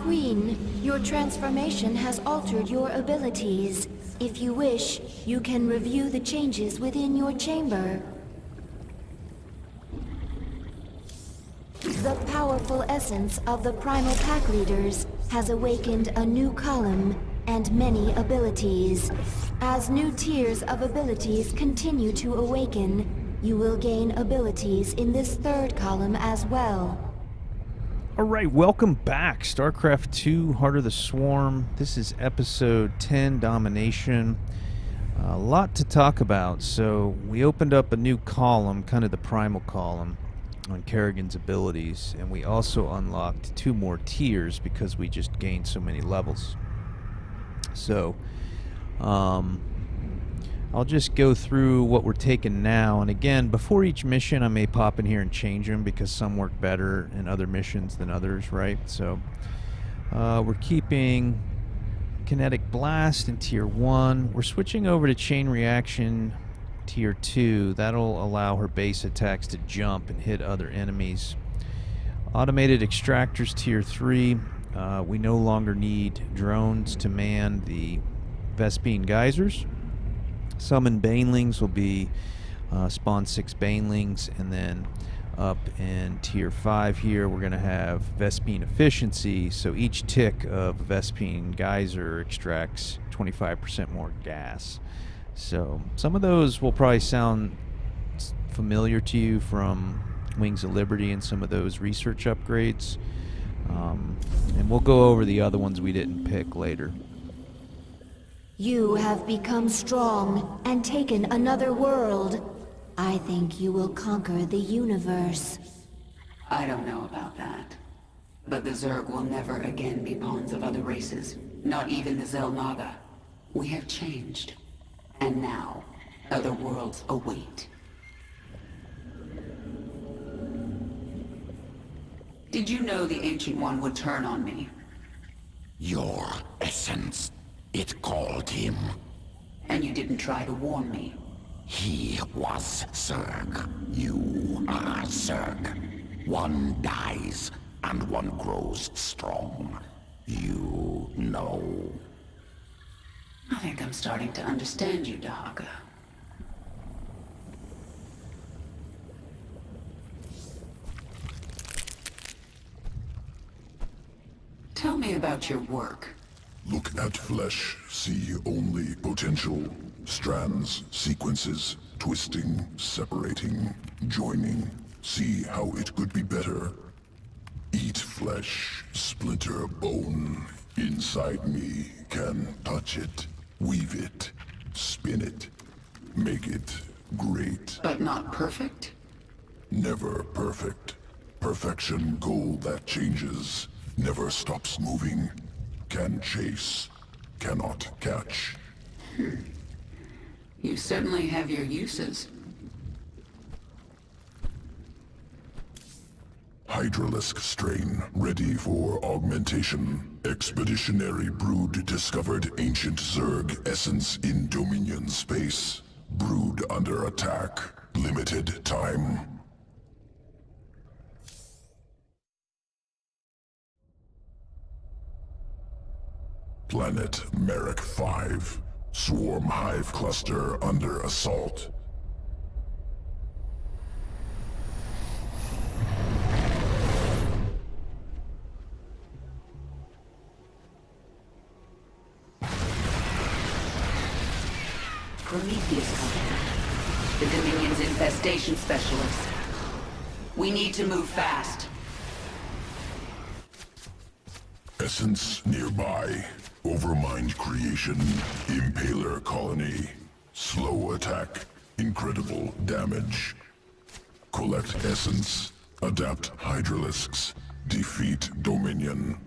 Queen, your transformation has altered your abilities. If you wish, you can review the changes within your chamber. The powerful essence of the primal pack leaders has awakened a new column and many abilities. As new tiers of abilities continue to awaken, you will gain abilities in this third column as well. Alright, welcome back. StarCraft 2, Heart of the Swarm. This is episode 10, Domination. A lot to talk about. So, we opened up a new column, kind of the primal column, on Kerrigan's abilities. And we also unlocked 2 more tiers because we just gained so many levels. So, I'll just go through what we're taking now, and again, before each mission I may pop in here and change them because some work better in other missions than others, right? So we're keeping Kinetic Blast in Tier 1. We're switching over to Chain Reaction Tier 2. That'll allow her base attacks to jump and hit other enemies. Automated Extractors Tier 3. We no longer need drones to man the Vespene Geysers. Summon Banelings will be spawn 6 Banelings, and then up in Tier 5 here we're going to have Vespene Efficiency, so each tick of Vespene Geyser extracts 25% more gas. So some of those will probably sound familiar to you from Wings of Liberty and some of those research upgrades, and we'll go over the other ones we didn't pick later. You have become strong and taken another world. I think you will conquer the universe. I don't know about that. But the Zerg will never again be pawns of other races. Not even the Xel'Naga. We have changed. And now, other worlds await. Did you know the Ancient One would turn on me? Your essence. It called him. And you didn't try to warn me. He was Zerg. You are Zerg. One dies, and one grows strong. You know. I think I'm starting to understand you, Dahaga. Tell me about your work. Look at flesh, see only potential. Strands, sequences, twisting, separating, joining. See how it could be better. Eat flesh, splinter bone. Inside me can touch it, weave it, spin it, make it great. But not perfect? Never perfect. Perfection goal that changes, never stops moving. Can chase, cannot catch. You certainly have your uses. Hydralisk strain ready for augmentation. Expeditionary brood discovered ancient Zerg essence in Dominion space. Brood under attack. Limited time. Planet Merrick 5. Swarm hive cluster under assault. Prometheus Company. The Dominion's infestation specialist. We need to move fast. Essence nearby. Overmind creation. Impaler colony. Slow attack. Incredible damage. Collect essence. Adapt hydralisks. Defeat Dominion.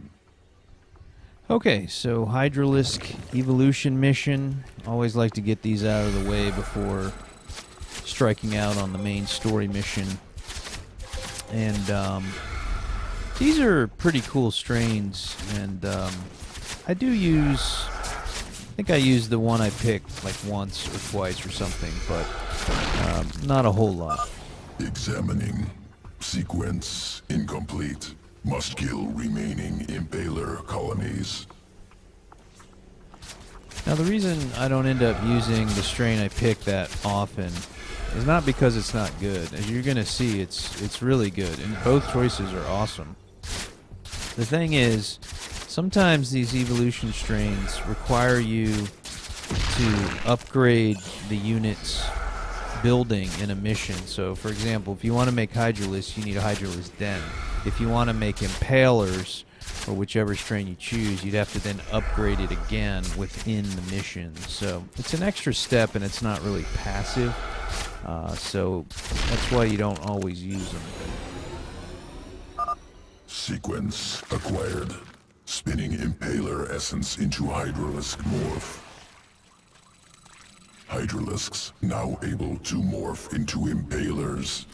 Okay, so Hydralisk evolution mission. Always like to get these out of the way before striking out on the main story mission. And these are pretty cool strains, and I do use, I think I used the one I picked like once or twice or something, but not a whole lot. Examining. Sequence incomplete. Must kill remaining Impaler colonies. Now the reason I don't end up using the strain I pick that often is not because it's not good. As you're gonna see, it's really good, and both choices are awesome. The thing is, sometimes these evolution strains require you to upgrade the unit's building in a mission. So for example, if you want to make Hydralisks, you need a Hydralisk den. If you want to make Impalers, or whichever strain you choose, you'd have to then upgrade it again within the mission. So it's an extra step, and it's not really passive. So that's why you don't always use them. Sequence acquired. Spinning Impaler essence into Hydralisk morph. Hydralisks now able to morph into Impalers.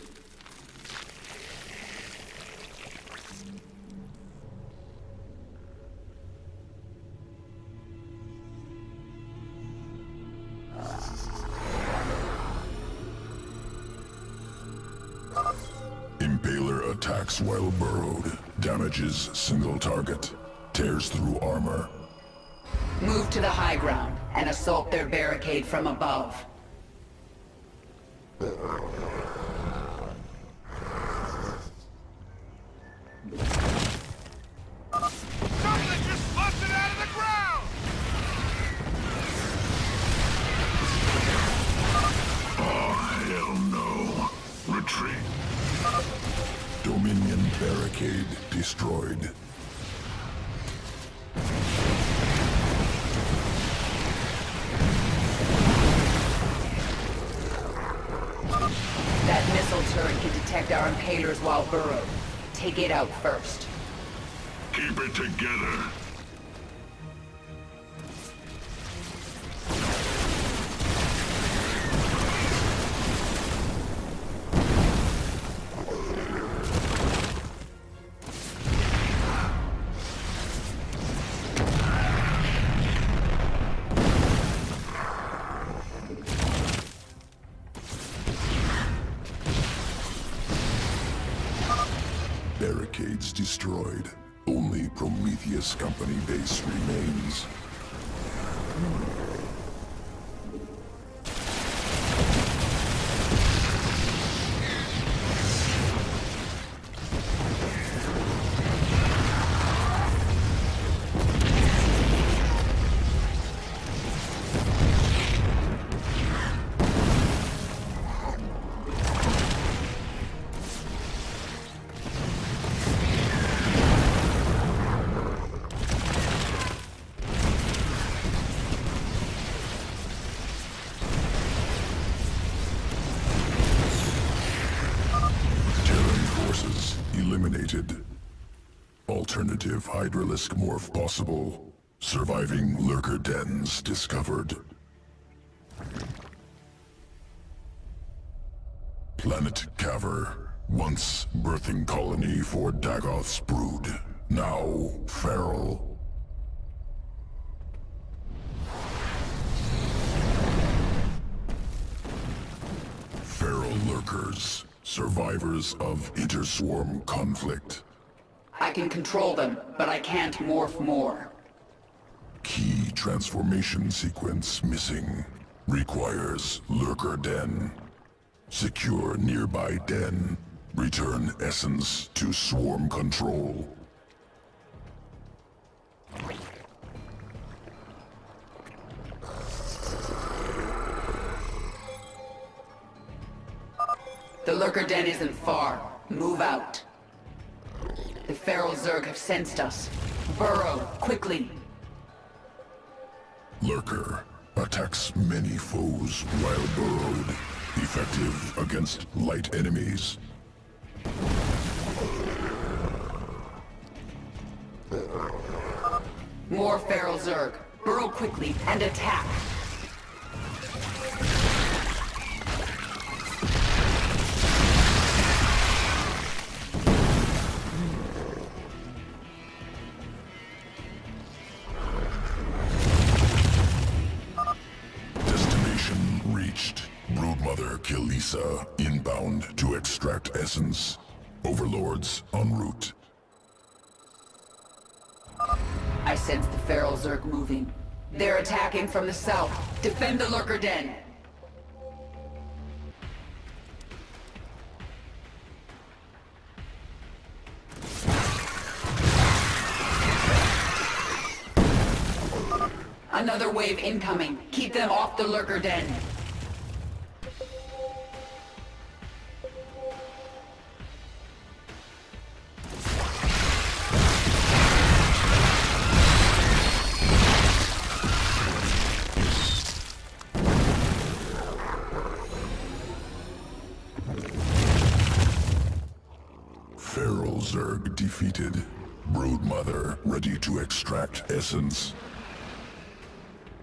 Impaler attacks while burrowed. Damages single target. Tears through armor. Move to the high ground and assault their barricade from above. Something just busted out of the ground! Hell no. Retreat. Dominion barricade destroyed. That missile turret can detect our impalers while burrowed. Take it out first. Keep it together. Barricades destroyed. Only Prometheus Company base remains. Eliminated. Alternative Hydralisk morph possible. Surviving lurker dens discovered. Planet Caver. Once birthing colony for Dagoth's brood. Now feral. Feral lurkers. Survivors of interswarm conflict. I can control them, but I can't morph more. Key transformation sequence missing. Requires lurker den. Secure nearby den. Return essence to swarm control. The lurker den isn't far. Move out. The feral Zerg have sensed us. Burrow, quickly. Lurker attacks many foes while burrowed. Effective against light enemies. More feral Zerg. Burrow quickly and attack. Destination reached. Broodmother Kilisa inbound to extract essence. Overlords en route. sense the feral Zerg moving. They're attacking from the south. Defend the lurker den. Another wave incoming. Keep them off the lurker den. Feral Zerg defeated. Broodmother ready to extract essence.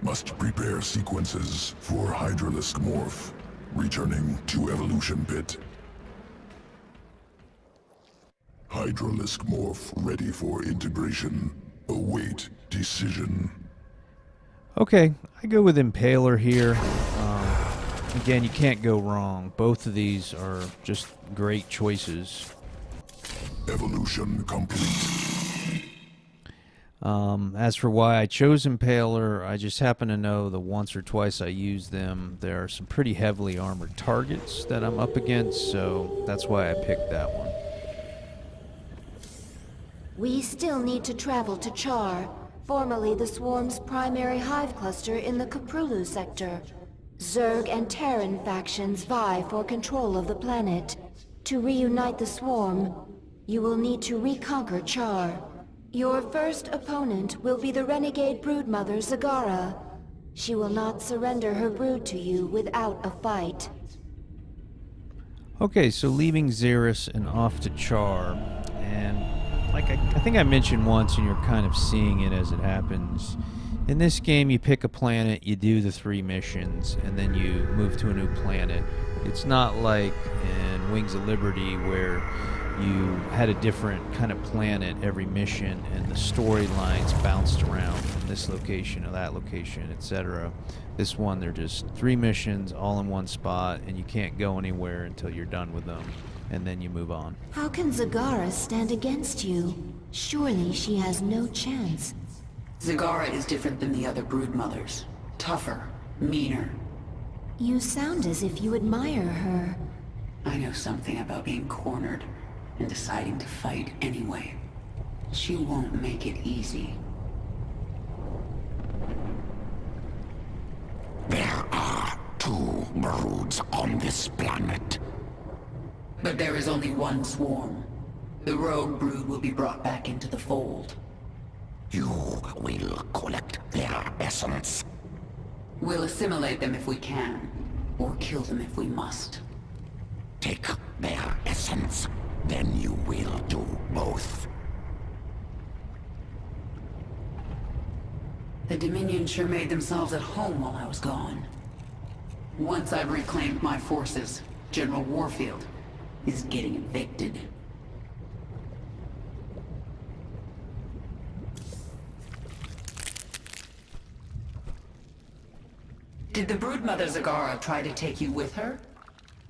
Must prepare sequences for Hydralisk Morph. Returning to Evolution Pit. Hydralisk Morph ready for integration. Await decision. Okay, I go with Impaler here. Again, you can't go wrong. Both of these are just great choices. Evolution complete. As for why I chose Impaler, I just happen to know the once or twice I used them, there are some pretty heavily armored targets that I'm up against, so that's why I picked that one. We still need to travel to Char, formerly the Swarm's primary hive cluster in the Kaprulu sector. Zerg and Terran factions vie for control of the planet. To reunite the Swarm, you will need to reconquer Char. Your first opponent will be the renegade broodmother Zagara. She will not surrender her brood to you without a fight. Okay, so leaving Xeris and off to Char, and like I think I mentioned once, and you're kind of seeing it as it happens. In this game, you pick a planet, you do the 3 missions, and then you move to a new planet. It's not like in Wings of Liberty where you had a different kind of planet every mission and the storylines bounced around from this location to that location, etc. This one, they're just 3 missions all in one spot, and you can't go anywhere until you're done with them, and then you move on. How can Zagara stand against you? Surely she has no chance. Zagara is different than the other broodmothers. Tougher, meaner. You sound as if you admire her. I know something about being cornered and deciding to fight anyway. She won't make it easy. There are 2 broods on this planet. But there is only one swarm. The rogue brood will be brought back into the fold. You will collect their essence. We'll assimilate them if we can, or kill them if we must. Take their essence, then you will do both. The Dominion sure made themselves at home while I was gone. Once I've reclaimed my forces, General Warfield is getting evicted. Did the broodmother Zagara try to take you with her?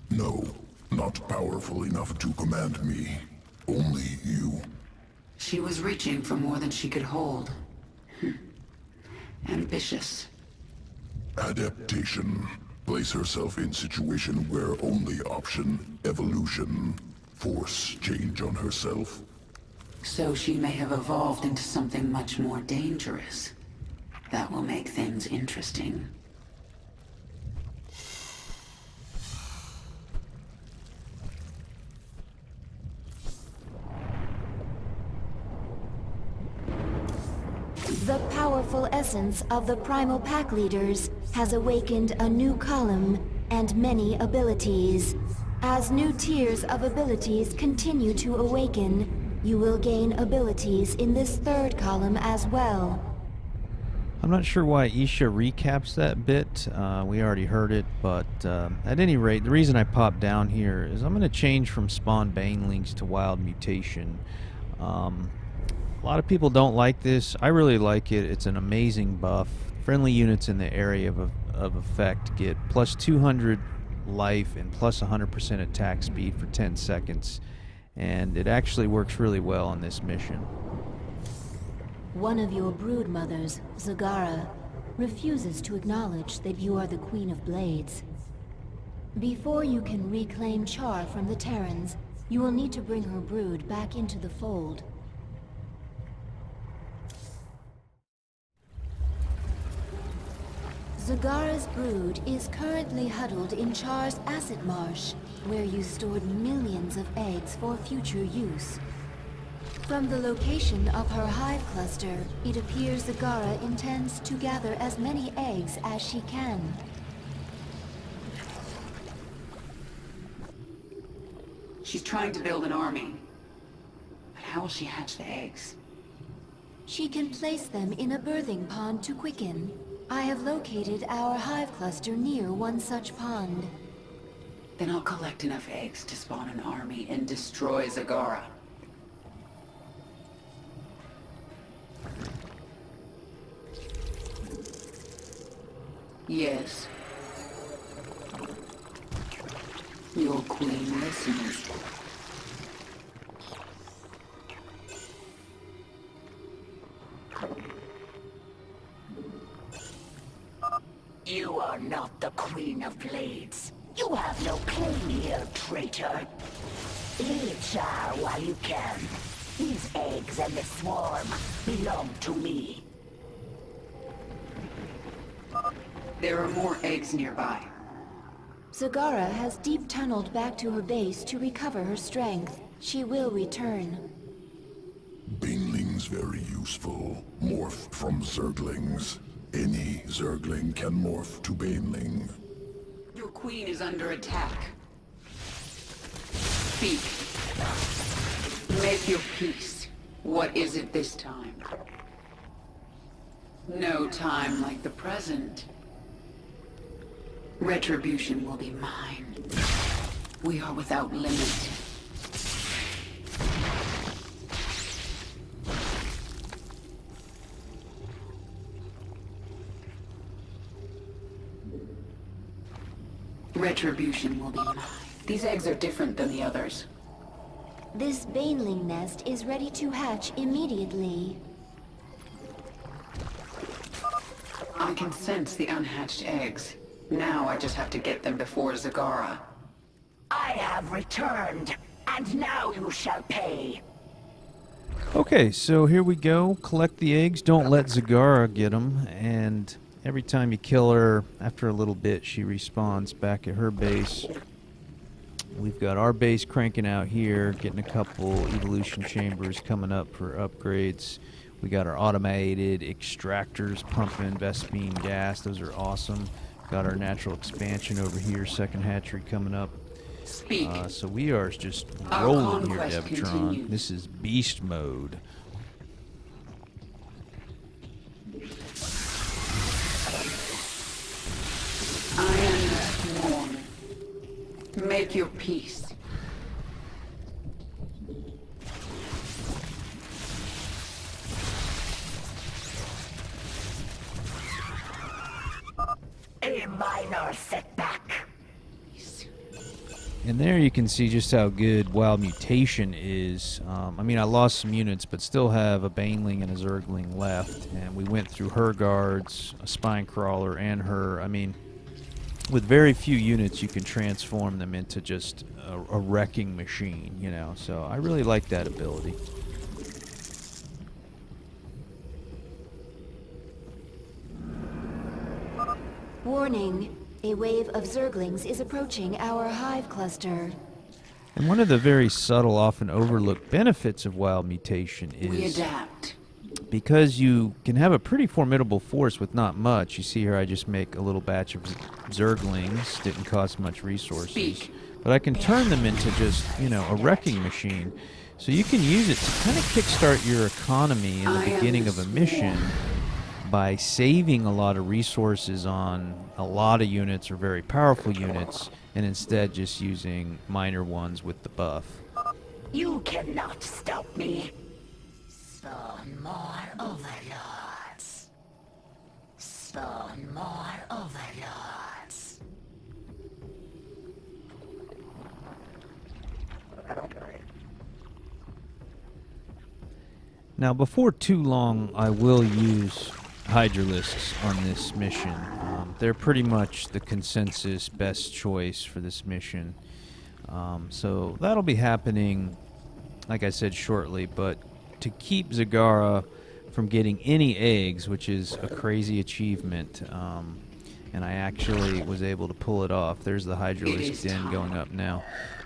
No, not powerful enough to command me. Only you. She was reaching for more than she could hold. Ambitious. Adaptation. Place herself in situation where only option, evolution. Force change on herself. So she may have evolved into something much more dangerous. That will make things interesting. The powerful essence of the primal pack leaders has awakened a new column and many abilities. As new tiers of abilities continue to awaken, you will gain abilities in this 3rd column as well. I'm not sure why Isha recaps that bit. We already heard it, but at any rate, the reason I popped down here is I'm going to change from Spawn Banelings to Wild Mutation. A lot of people don't like this. I really like it. It's an amazing buff. Friendly units in the area of effect get plus 200 life and plus 100% attack speed for 10 seconds. And it actually works really well on this mission. One of your brood mothers, Zagara, refuses to acknowledge that you are the Queen of Blades. Before you can reclaim Char from the Terrans, you will need to bring her brood back into the fold. Zagara's brood is currently huddled in Char's acid marsh, where you stored millions of eggs for future use. From the location of her hive cluster, it appears Zagara intends to gather as many eggs as she can. She's trying to build an army. But how will she hatch the eggs? She can place them in a birthing pond to quicken. I have located our hive cluster near one such pond. Then I'll collect enough eggs to spawn an army and destroy Zagara. Yes. Your queen listens. You are not the Queen of Blades. You have no claim here, traitor. Leave Char while you can. These eggs and the swarm belong to me. There are more eggs nearby. Zagara has deep tunneled back to her base to recover her strength. She will return. Banelings very useful. Morph from Zerglings. Any Zergling can morph to Baneling. Your queen is under attack. Speak. Make your peace. What is it this time? No time like the present. Retribution will be mine. We are without limit. Retribution will be mine. These eggs are different than the others. This Baneling nest is ready to hatch immediately. I can sense the unhatched eggs. Now I just have to get them before Zagara. I have returned, and now you shall pay. Okay, so here we go. Collect the eggs. Don't let Zagara get them. And every time you kill her, after a little bit, she respawns back at her base. We've got our base cranking out here, getting a couple evolution chambers coming up for upgrades. We got our automated extractors pumping Vespene gas. Those are awesome. Got our natural expansion over here, second hatchery coming up. Speak. So we are just Our rolling here, conquest Devtron. continues. This is beast mode. I am mourn. Make your peace. A minor setback. And there you can see just how good Wild Mutation is. I mean, I lost some units, but still have a Baneling and a Zergling left. And we went through her guards, a Spine Crawler, and her. I mean, with very few units, you can transform them into just a wrecking machine, you know. So I really like that ability. Warning, a wave of Zerglings is approaching our hive cluster. And one of the very subtle, often overlooked benefits of Wild Mutation We is adapt. because you can have a pretty formidable force with not much. You see here I just make a little batch of Zerglings. Didn't cost much resources. Speak. But I can turn them into just, you know, a wrecking machine. So you can use it to kind of kickstart your economy in the I am beginning the of a mission by saving a lot of resources on a lot of units or very powerful units, and instead just using minor ones with the buff. You cannot stop me. Spawn more overlords. Spawn more overlords. Now, before too long, I will use Hydralisks on this mission. They're pretty much the consensus best choice for this mission. So that'll be happening, like I said, shortly. But to keep Zagara from getting any eggs, which is a crazy achievement, and I actually was able to pull it off. There's the Hydralisk den going up now.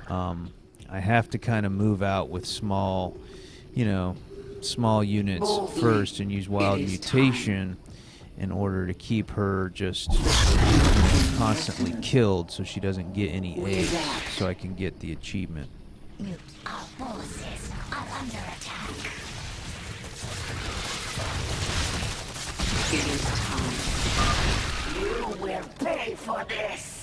I have to kind of move out with small, small units first and use wild mutation in order to keep her just constantly killed so she doesn't get any eggs, so I can get the achievement. Our forces are under attack. It is time. You will pay for this!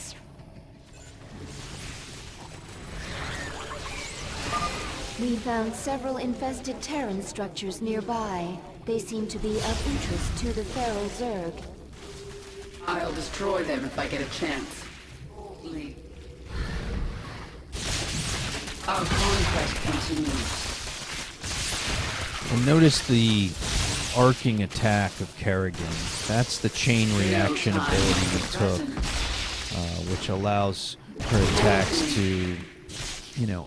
We found several infested Terran structures nearby. They seem to be of interest to the Feral Zerg. I'll destroy them if I get a chance. Our conquest continues. And notice the arcing attack of Kerrigan. That's the chain reaction ability we took, which allows her attacks to,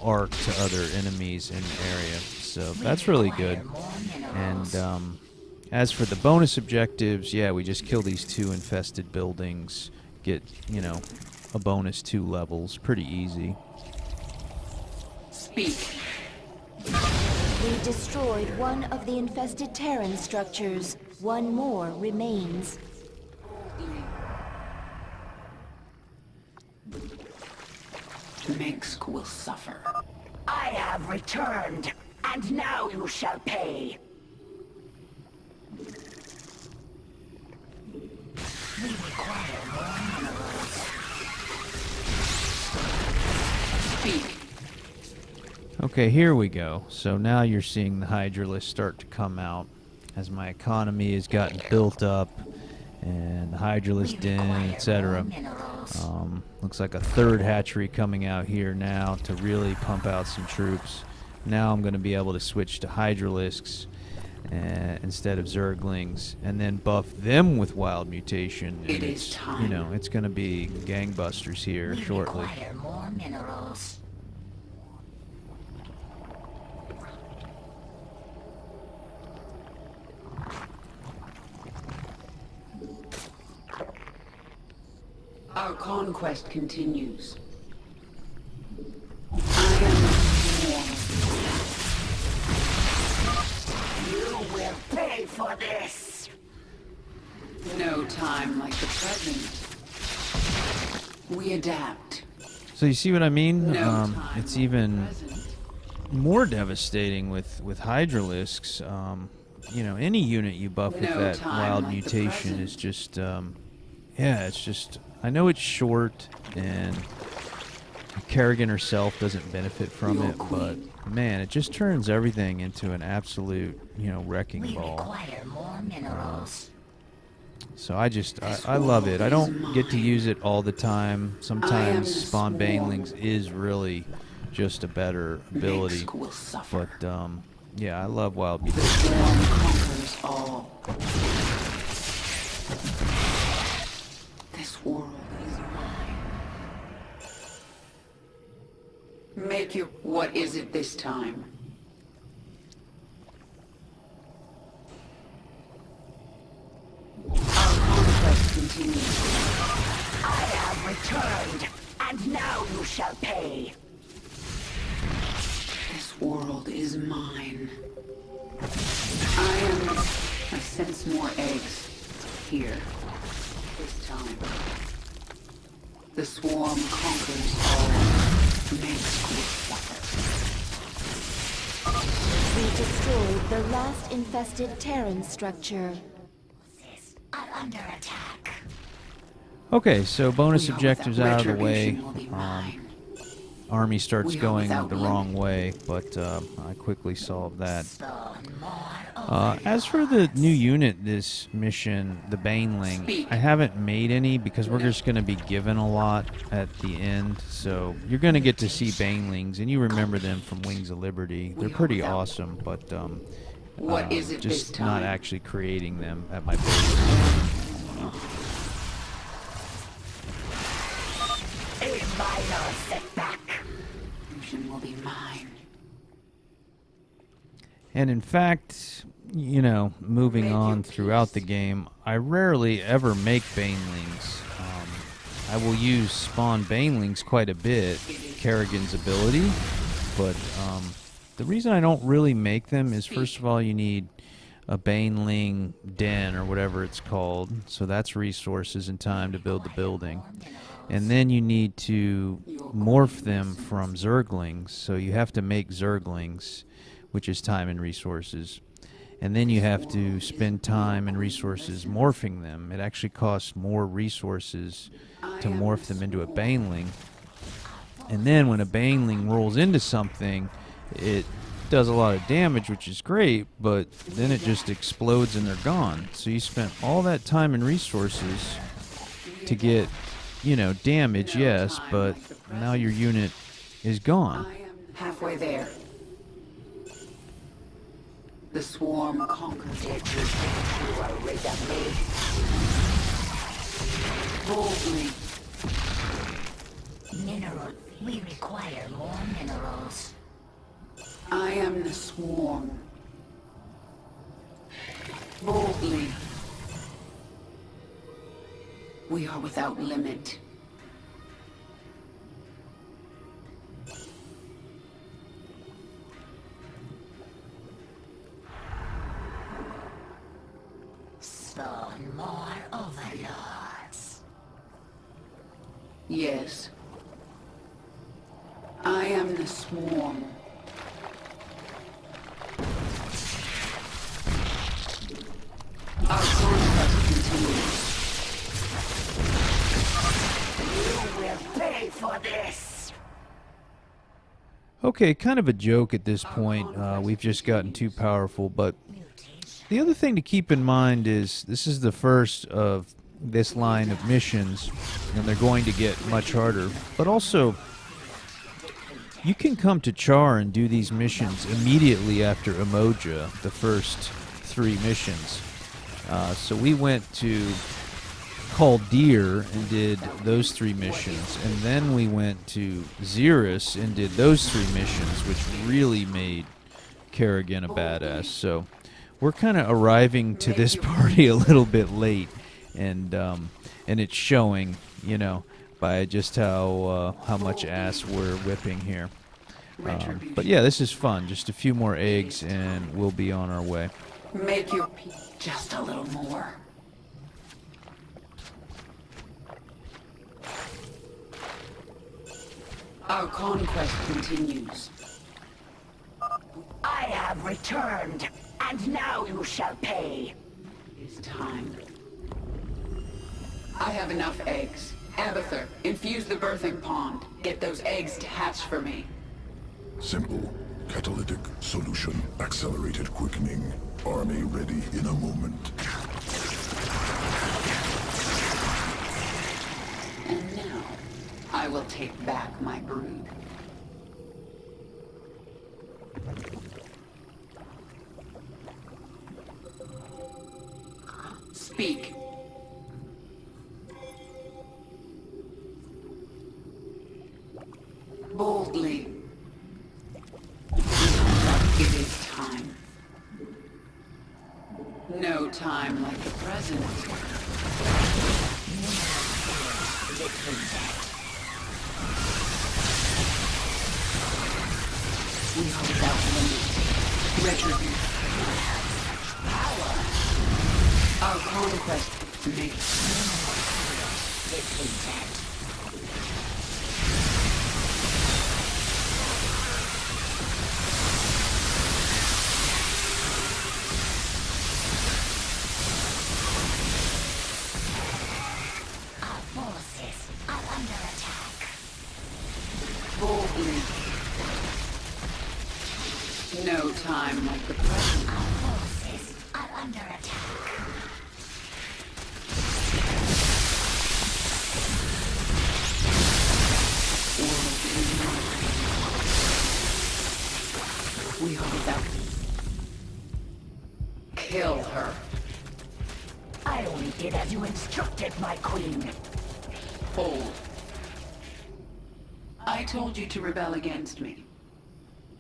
arc to other enemies in the area. So that's really good. And as for the bonus objectives, yeah, we just kill these 2 infested buildings, get, a bonus 2 levels. Pretty easy. Speak. We destroyed one of the infested Terran structures. One more remains. Mengsk will suffer. I have returned, and now you shall pay. We require more minerals. Speak. Okay, here we go. So now you're seeing the Hydralisk start to come out as my economy has gotten built up, and the Hydralisk den, etc. Looks like a 3rd hatchery coming out here now to really pump out some troops. Now I'm going to be able to switch to Hydralisks instead of Zerglings, and then buff them with wild mutation. And it's time. It's going to be gangbusters here shortly. We require more minerals. Our conquest continues. I am You will pay for this! no time like the present. We adapt. So you see what I mean? No time It's like even the present. more devastating with Hydralisks. Any unit you buff with No that time wild like the mutation present. is just, it's just. I know it's short, and Kerrigan herself doesn't benefit from Your it, but queen. man, it just turns everything into an absolute, wrecking We ball. require more minerals. So I love it. I don't get to use it all the time. Sometimes the spawn swarm. banelings is really just a better ability. Mengsk will suffer. But yeah, I love wild The mutation. swarm conquers all. This world is mine. Make your... What is it this time? Our conquest continues. I have returned, and now you shall pay. This world is mine. I sense more eggs. Here. This time. The swarm conquers all. Mengsk will suffer. We destroyed the last infested Terran structure. Are under attack. Okay, so bonus We are objectives without out of the way. retribution will be mine. Army starts We are going without the limit. wrong way, but I quickly solved that. Spawn more As for the new unit this mission, the Baneling, Speak. I haven't made any because we're just going to be given a lot at the end. So you're going to get to see Banelings, and you remember them from Wings of Liberty. They're pretty awesome, but What is it this just time? not actually creating them at my base. A minor setback. Ocean will be mine. And in fact, you know, moving on throughout the game, I rarely ever make banelings. I will use spawn banelings quite a bit, Kerrigan's ability, but the reason I don't really make them is, first of all, you need a baneling den or whatever it's called, so that's resources and time to build the building. And then you need to morph them from zerglings, so you have to make zerglings, which is time and resources. And then you have to spend time and resources morphing them. It actually costs more resources to morph them into a baneling. And then when a baneling rolls into something, it does a lot of damage, which is great, but then it just explodes and they're gone. So you spent all that time and resources to get, you know, damage, yes, but now your unit is gone. I am halfway there. The swarm conquers it. You are rid of me. Boldly. Mineral. We require more minerals. I am the swarm. Boldly. We are without limit. Spawn more overlords. Yes. I am the swarm. Our conquest continues. You will pay for this. Okay, kind of a joke at this point. We've just gotten too powerful, but the other thing to keep in mind is this is the first of this line of missions, and they're going to get much harder. But also, you can come to Char and do these missions immediately after Emoja, the first 3 missions. So we went to Deer and did those 3 missions, and then we went to Xeris and did those 3 missions, which really made Kerrigan a badass. So we're kind of arriving to this party a little bit late, and it's showing, you know, by just how much ass we're whipping here. But yeah, this is fun. Just a few more eggs, and we'll be on our way. Make your peace just a little more. Our conquest continues. I have returned, and now you shall pay. It's time. I have enough eggs. Abather, infuse the birthing pond. Get those eggs to hatch for me. Simple. Catalytic solution. Accelerated quickening. Army ready in a moment. And now, I will take back my brood. Speak. Boldly. It is time. No time like the present. We are without limit. Retribution. Power. Our conquest makes Our forces are under attack. boldly. No time like the present. Our forces are under attack. We are without. Kill her. I only did as you instructed, my queen. Hold. I told you to rebel against me.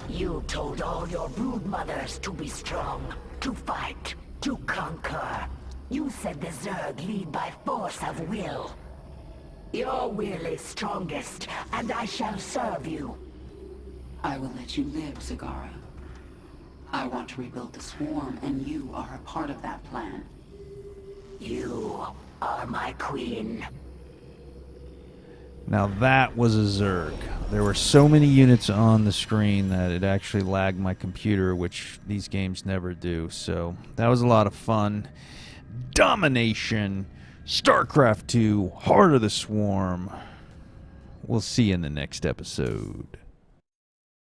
You told all your brood mothers to be strong, to fight, to conquer. You said the Zerg lead by force of will. Your will is strongest, and I shall serve you. I will let you live, Zagara. I want to rebuild the swarm, and you are a part of that plan. You are my queen. Now that was a Zerg. There were so many units on the screen that it actually lagged my computer, which these games never do. So that was a lot of fun. Domination, StarCraft 2, Heart of the Swarm. We'll see you in the next episode.